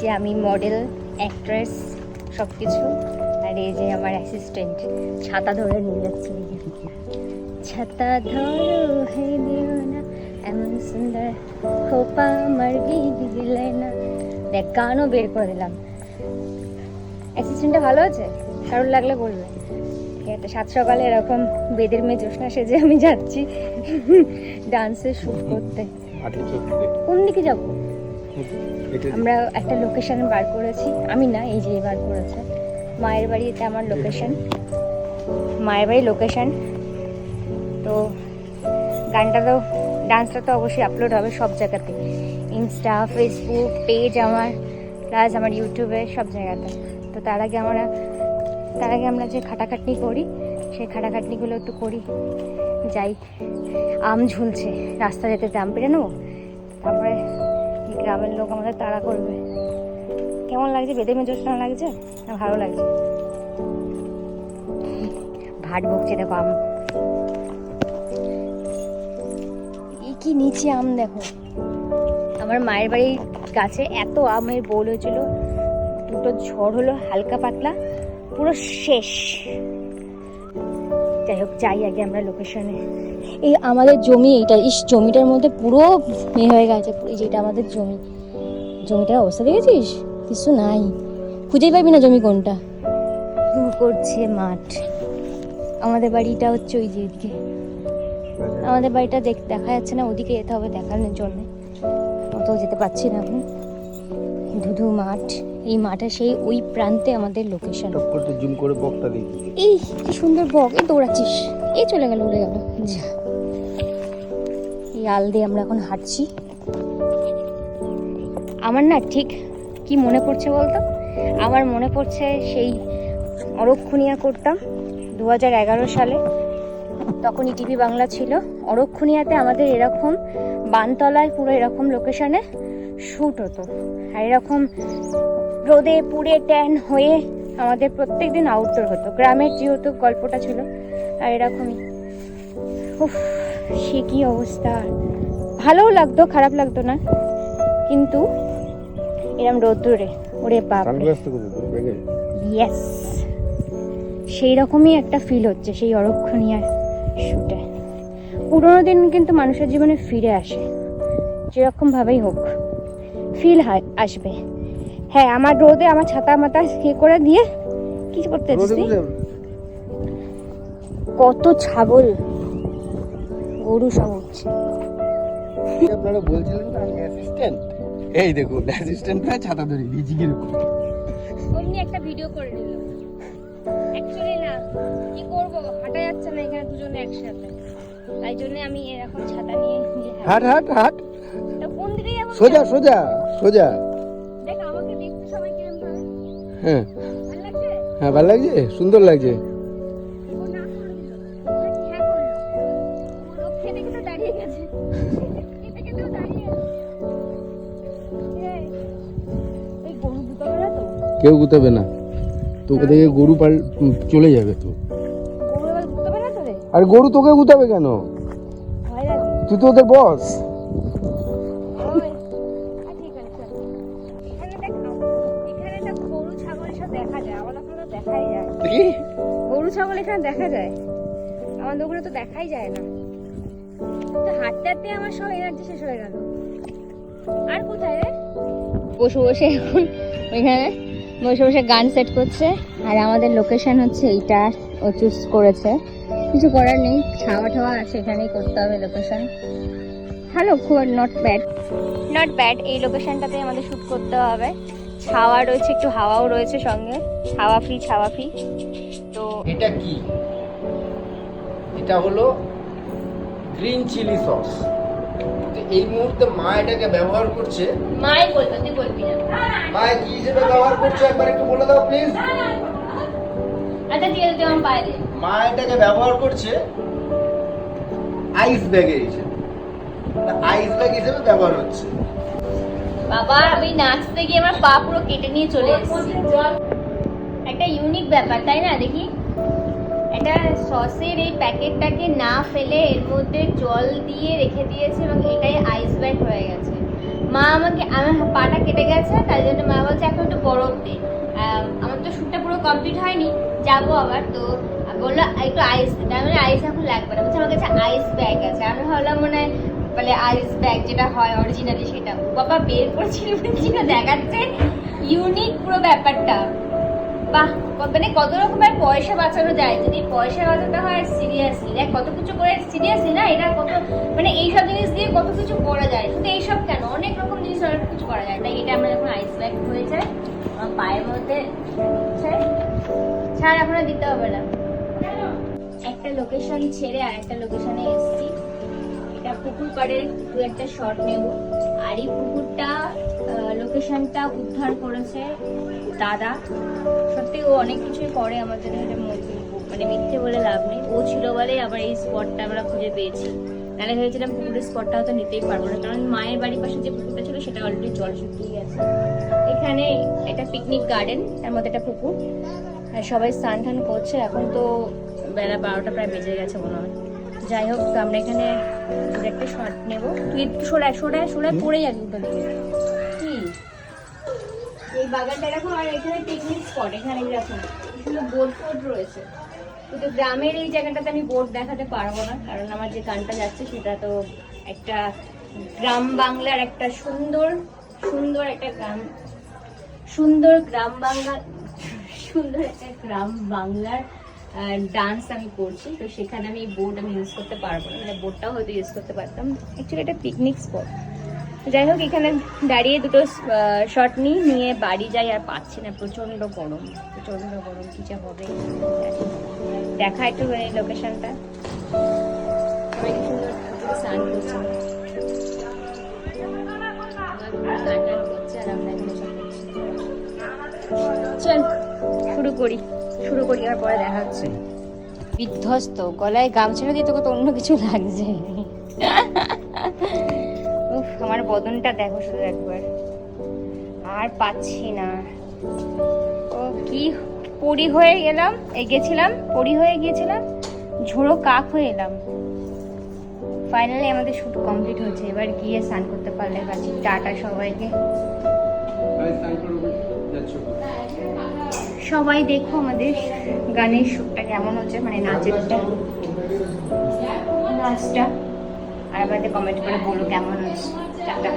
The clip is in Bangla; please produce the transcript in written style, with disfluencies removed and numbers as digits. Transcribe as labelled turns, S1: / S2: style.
S1: যে আমি মডেল, অ্যাক্ট্রেস সব কিছু। আর এই যে আমার অ্যাসিস্ট্যান্ট ছাতা ধরে নিয়ে যাচ্ছে। ছাতা ধরো হে দিও না এমন সুন্দর খোপা আমার দিলে না। দেখ গানও বের করে দিলাম। অ্যাসিস্ট্যান্টটা ভালো আছে? কারোর লাগলে বলবে। ঠিক আছে, সাত সকালে এরকম বেদের মেয়ে জোসনা সেজে আমি যাচ্ছি ডান্সের শ্যুট করতে। কোন দিকে যাব? আমরা একটা লোকেশন বার করেছি, আমি না, এই যে বার করেছে মায়ের বাড়ি। এটা আমার লোকেশন, মায়ের বাড়ির লোকেশন। তো গানটা তো, ডান্সটা তো অবশ্যই আপলোড হবে সব জায়গাতে, ইনস্টা, ফেসবুক পেজ আমার, প্লাস আমার ইউটিউবে, সব জায়গাতে। তো তার আগে আমরা যে খাটাখাটনি করি, সেই খাটাখাটনিগুলো একটু করি। যাই, আম ঝুলছে, রাস্তা যেতে আম পেরে নেবো, তারপরে এই গ্রামের লোক আমাদের তাড়া করবে। কেমন লাগছে? বেদে মেয়ে জোসনা লাগছে না ভালো লাগছে? ভাট বকছে, দেখো আম কি নিচে আম দেখো। আমার মায়ের বাড়ির গাছে এত আমের বোল হয়েছিল, দুটো ঝড় হলো হালকা পাতলা, পুরো শেষ। যাই হোক, যাই আগে আমরা লোকেশনে। এই আমাদের জমি, এইটা, এই জমিটার মধ্যে পুরো মেয়ে হয়ে গেছে। এই যেটা আমাদের জমি, জমিটার অবস্থা দেখেছিস? কিছু নাই, খুঁজেই পাবি না জমি কোনটা। করছে মাঠ। আমাদের বাড়িটা হচ্ছে ওই যে এদিকে, আমাদের বাড়িটা দেখা যাচ্ছে না, ওদিকে যেতে হবে দেখানোর জন্য। অত যেতে পারছি না এখন। ধুধু মাঠ, এই মাঠে সেই ওই প্রান্তে আমাদের লোকেশন।
S2: জুম করে বকটা দেখি।
S1: এই কি সুন্দর বক, এই দৌড়াচ্ছিস, এই চলে গেল, উড়ে গেল। এই আল দিয়ে আমরা এখন হাঁটছি। আমার না ঠিক কি মনে পড়ছে বলতো, আমার মনে পড়ছে সেই অরক্ষুনিয়া করতাম 2011 সালে, তখন টিভি বাংলা ছিল। অরক্ষুনিয়াতে আমাদের এরকম বানতলায় পুরো এরকম লোকেশনে শ্যুট হতো। আর এরকম রোদে পুড়ে ট্যান হয়ে আমাদের প্রত্যেক দিন আউটডোর হতো। গ্রামের যেহেতু গল্পটা ছিল, আর এরকমই। উফ, সে কি অবস্থা! ভালোও লাগতো, খারাপ লাগতো না, কিন্তু এরম রোদ্দুরে, ওরে বাপ, ইয়েস, সেই রকমই একটা ফিল হচ্ছে সেই অরক্ষণীয়ার শুটে। পুরোনো দিন কিন্তু মানুষের জীবনে ফিরে আসে, যেরকম ভাবেই হোক ফিল আসবে। হ্যাঁ, আমার রোদে আমার ছাতা মাথা করে দিয়ে কি করতে যাচ্ছিস? কত ছাগল গরু সব উঠছে।
S2: আপনারা বলছিলেন না আমি অ্যাসিস্ট্যান্ট, এই দেখুন অ্যাসিস্ট্যান্টরা ছাতা ধরে দিয়েছি কিরকম।
S1: অমনি একটা ভিডিও করে নিল। অ্যাকচুয়ালি না, কি করবো, হাঁটা যাচ্ছে না এখানে দুজনে একসাথে, তাই জন্য আমি এরকম ছাতা নিয়ে
S2: হাট হাট হাট।
S1: তো কোন দিকে যাবো?
S2: সোজা সোজা সোজা।
S1: দেখ আমাকে দেখতে সবাই কিরকম ভাবে।
S2: হ্যাঁ
S1: ভালো লাগছে?
S2: হ্যাঁ, ভালো লাগছে, সুন্দর লাগছে।
S1: ও না করে দিল, হ্যাঁ করলো। ও খেতে খেতে দাঁড়িয়ে গেছে, খেতে খেতেও দাঁড়িয়ে গেছে। এই গরু গুতাবে না তো?
S2: কেউ গুতাবে না তোকে দেখে, গরু চলে যাবে তো।
S1: গরু আবার গুতাবে না তো রে?
S2: আর গরু তোকে গুতাবে কেন?
S1: ভয় লাগে।
S2: তুই তো ওদের বস।
S1: ঠিক আছে, এখানে দেখ, এখানে দেখ গরু ছাগল সব দেখা যায়, আমাদের ওখানে তো দেখাই যায়। গরু ছাগল এখানে দেখা যায়, আমাদের ওখানে তো দেখাই যায় না। তো হাঁটতে হাঁটতে আমার সব এনার্জি শেষ হয়ে গেল। আর কোথায় রে? বসে বসে এখন ওইখানে বসে বসে গান সেট করছে। আর আমাদের লোকেশন হচ্ছে এইটা, ও চুজ করেছে, কিছু করার নেই, ছাওয়া ঠাওয়া আছে, এখানেই করতে হবে লোকেশন। হ্যালো, খুব নট ব্যাড। এই লোকেশনটাতে আমাদের শ্যুট করতে হবে। ছাওয়া রয়েছে, একটু হাওয়াও রয়েছে সঙ্গে, ছাওয়া ফ্রি। তো
S2: এটা কি? এটা হলো গ্রিন চিলি সস। এই মুহূর্তে মা এটাকে ব্যবহার করছে।
S1: মাই বলবে, তুই বলবি না।
S2: মা কি হিসেবে ব্যবহার করছে একবার একটু বলে দাও প্লিজ।
S1: আচ্ছা দিয়ে দে, আমার বাইরে।
S2: মা এটাকে ব্যবহার করছে আইস ব্যাগের হিসেবে, আইস ব্যাগ হিসেবে ব্যবহার হচ্ছে।
S1: বাবা, আমি নাচতে গিয়ে আমার পা পুরো কেটে নিয়ে চলে এসেছি। একটা ইউনিক ব্যাপার, তাই না? দেখি, এটা সসের এই প্যাকেটটাকে না ফেলে এর মধ্যে জল দিয়ে রেখে দিয়েছে এবং এটাই আইস ব্যাগ হয়ে গেছে। মা আমাকে, আমার পাটা কেটে গেছে, তাই জন্য মা বলছে এখন একটু বরফ দে। আমার তো শ্যুটটা পুরো কমপ্লিট হয়নি, যাবো আবার, তো বললো একটু আইস দিতে। আমি আইস এখন লাগবে না, বলছে আমার কাছে আইস ব্যাগ আছে। আমি ভাবলাম মনে হয় বলে আইস ব্যাগ যেটা হয় অরিজিনালি সেটা। বাবা বের করছিল দেখাচ্ছে, ইউনিক পুরো ব্যাপারটা। বাহ, মানে কত রকমের পয়সা বাঁচানো যায় যদি পয়সা বাঁচাতে হয় সিরিয়াসলি। দেখ কত কিছু করে, সিরিয়াসলি না, এটা কত মানে এইসব জিনিস দিয়ে কত কিছু করা যায়। শুধু এইসব কেন, অনেক রকম জিনিস অনেক কিছু করা যায়। তাই এটা আমরা যখন আইস ব্যাগ হয়ে যায় আমার পায়ের মধ্যে ছাড়, এখন আর দিতে হবে না। একটা লোকেশন ছেড়ে আর একটা লোকেশনে এসেছি। এটা পুকুর পাড়ের দু একটা শট নেব। আর এই পুকুরটা লোকেশনটা উদ্ধার করেছে দাদা। সত্যি ও অনেক কিছুই করে আমাদের, মানে মিথ্যে বলে লাভ নেই। ও ছিল বলে আবার এই স্পটটা আমরা খুঁজে পেয়েছি। নাহলে ভেবেছিলাম পুকুরের স্পটটা হয়তো নিতেই পারবো না, কারণ মায়ের বাড়ির পাশে যে পুকুরটা ছিল সেটা অলরেডি জল শুকিয়ে গেছে। এখানে এটা পিকনিক গার্ডেন, তার মধ্যে একটা পুকুর, আর সবাই স্নান টান করছে। এখন তো বেলা 12টা প্রায় বেজে গেছে মনে হয়। যাই হোক, তো আমরা এখানে একটা শট নেবো। তুই একটু সরায় পড়ে যাবি উল্টো দিকে। কি এই বাগানটা এরকম, আর এখানে পিকনিক স্পট, এখানে এরকম শুধু বোট ফোট রয়েছে। কিন্তু গ্রামের এই জায়গাটাতে আমি বোট দেখাতে পারবো না, কারণ আমার যে গানটা যাচ্ছে সেটা তো একটা গ্রাম বাংলার একটা সুন্দর একটা গ্রাম, সুন্দর একটা গ্রাম বাংলার ডান্স আমি করছি। তো সেখানে আমি বোট আমি ইউজ করতে পারবো না, মানে বোটটাও হয়তো ইউজ করতে পারতাম। অ্যাকচুয়ালি এটা পিকনিক স্পট। যাই হোক, এখানে দাঁড়িয়ে দুটো শট নিয়ে বাড়ি যাই। আর পাচ্ছি না, প্রচণ্ড গরম, কী যা হবে। দেখা একটু এই লোকেশনটা, সবাই কি সুন্দর স্নান করছে, আর আমরা এখানে সব করছি। চল শুরু করি আর পরে দেখা হচ্ছে। বিধ্বস্ত, গলায় গামছাটা দিয়ে তোকে তো অন্য কিছু লাগছে। উফ, আমার বদনটা দেখো শুধু একবার, আর পাচ্ছি না। ও কি পরি হয়ে গিয়েছিলাম, ঝোড়ো কাক হয়ে এলাম। ফাইনালি আমাদের শুট কমপ্লিট হচ্ছে। এবার গিয়ে স্নান করতে পারলে বাঁচি। টাটা সবাইকে। সবাই দেখো আমাদের গানের শুটটা কেমন হচ্ছে, মানে নাচটা। আর আমাদের কমেন্ট করে বলো কেমন হচ্ছে। টাটা।